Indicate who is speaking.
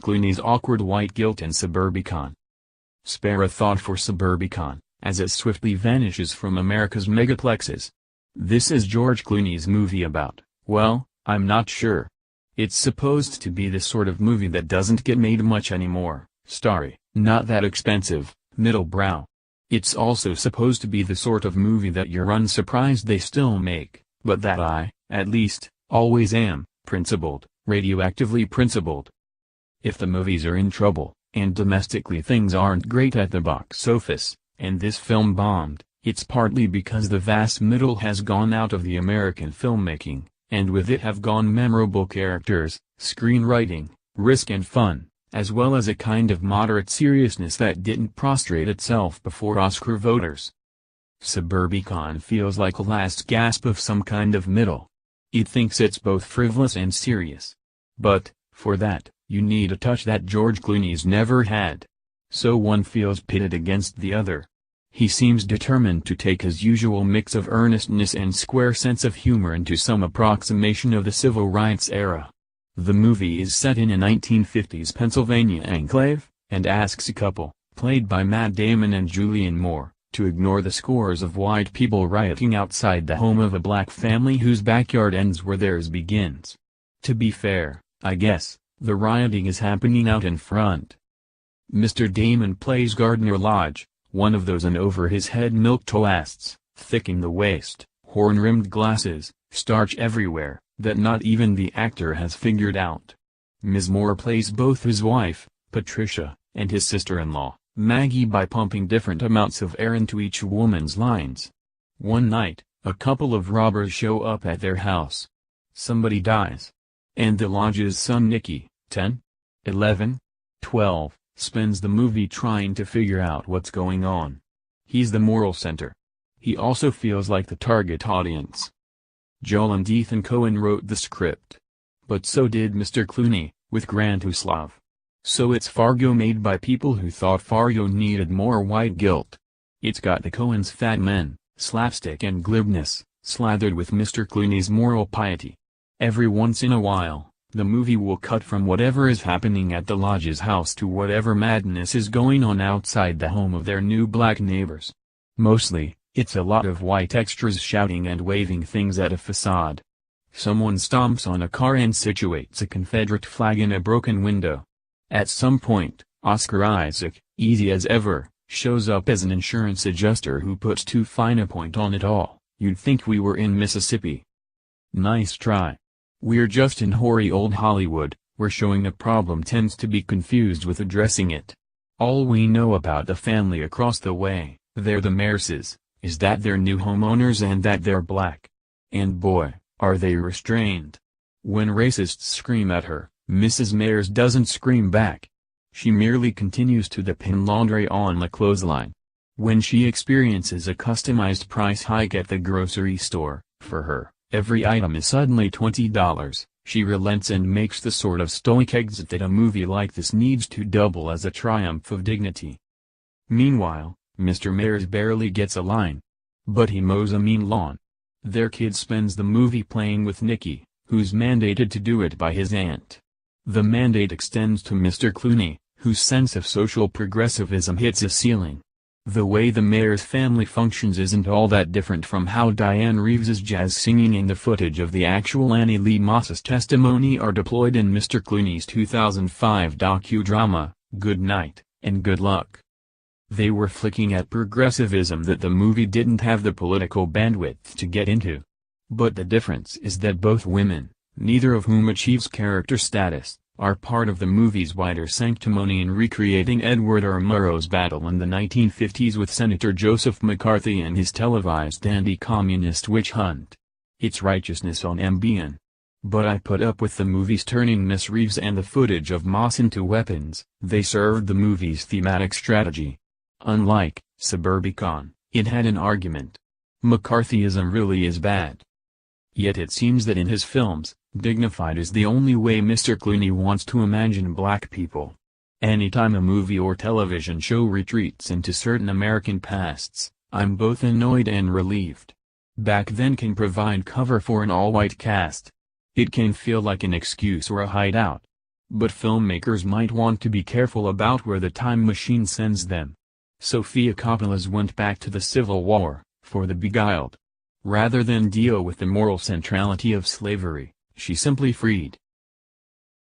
Speaker 1: Clooney's awkward white guilt in Suburbicon. Spare a thought for Suburbicon, as it swiftly vanishes from America's megaplexes. This is George Clooney's movie about, well, I'm not sure. It's supposed to be the sort of movie that doesn't get made much anymore, starry, not that expensive, middlebrow. It's also supposed to be the sort of movie that you're unsurprised they still make, but that I, at least, always am, principled, radioactively principled. If the movies are in trouble, and domestically things aren't great at the box office, and this film bombed, it's partly because the vast middle has gone out of the American filmmaking, and with it have gone memorable characters, screenwriting, risk and fun, as well as a kind of moderate seriousness that didn't prostrate itself before Oscar voters. Suburbicon feels like a last gasp of some kind of middle. It thinks it's both frivolous and serious. But, for that, you need a touch that George Clooney's never had. So one feels pitted against the other. He seems determined to take his usual mix of earnestness and square sense of humor into some approximation of the civil rights era. The movie is set in a 1950s Pennsylvania enclave, and asks a couple, played by Matt Damon and Julianne Moore, to ignore the scores of white people rioting outside the home of a black family whose backyard ends where theirs begins. To be fair, I guess, the rioting is happening out in front. Mr. Damon plays Gardner Lodge, one of those in-over-his-head milk toasts, thick in the waist, horn-rimmed glasses, starch everywhere, that not even the actor has figured out. Ms. Moore plays both his wife, Patricia, and his sister-in-law, Maggie, by pumping different amounts of air into each woman's lines. One night, a couple of robbers show up at their house. Somebody dies. And the Lodge's son Nicky, 10, 11, 12, spends the movie trying to figure out what's going on. He's the moral center. He also feels like the target audience. Joel and Ethan Coen wrote the script. But so did Mr. Clooney, with Grant Heslov. So it's Fargo made by people who thought Fargo needed more white guilt. It's got the Coens' fat men, slapstick and glibness, slathered with Mr. Clooney's moral piety. Every once in a while, the movie will cut from whatever is happening at the Lodge's house to whatever madness is going on outside the home of their new black neighbors. Mostly, it's a lot of white extras shouting and waving things at a facade. Someone stomps on a car and situates a Confederate flag in a broken window. At some point, Oscar Isaac, easy as ever, shows up as an insurance adjuster who puts too fine a point on it all. You'd think we were in Mississippi. Nice try. We're just in hoary old Hollywood, where showing a problem tends to be confused with addressing it. All we know about the family across the way, they're the Mearses, is that they're new homeowners and that they're black. And boy, are they restrained. When racists scream at her, Mrs. Mears doesn't scream back. She merely continues to depend laundry on the clothesline. When she experiences a customized price hike at the grocery store, for her, every item is suddenly $20, she relents and makes the sort of stoic exit that a movie like this needs to double as a triumph of dignity. Meanwhile, Mr. Mears barely gets a line. But he mows a mean lawn. Their kid spends the movie playing with Nicky, who's mandated to do it by his aunt. The mandate extends to Mr. Clooney, whose sense of social progressivism hits a ceiling. The way the Mears family functions isn't all that different from how Diane Reeves's jazz singing and the footage of the actual Annie Lee Moss's testimony are deployed in Mr. Clooney's 2005 docudrama, Good Night, and Good Luck. They were flicking at progressivism that the movie didn't have the political bandwidth to get into. But the difference is that both women, neither of whom achieves character status, are part of the movie's wider sanctimony in recreating Edward R. Murrow's battle in the 1950s with Senator Joseph McCarthy and his televised anti-communist witch hunt. It's righteousness on Ambien. But I put up with the movies turning Miss Reeves and the footage of Moss into weapons. They served the movie's thematic strategy. Unlike Suburbicon, it had an argument. McCarthyism really is bad. Yet it seems that in his films, dignified is the only way Mr. Clooney wants to imagine black people. Anytime a movie or television show retreats into certain American pasts, I'm both annoyed and relieved. Back then can provide cover for an all-white cast. It can feel like an excuse or a hideout. But filmmakers might want to be careful about where the time machine sends them. Sofia Coppola's went back to the Civil War, for The Beguiled. Rather than deal with the moral centrality of slavery, she simply freed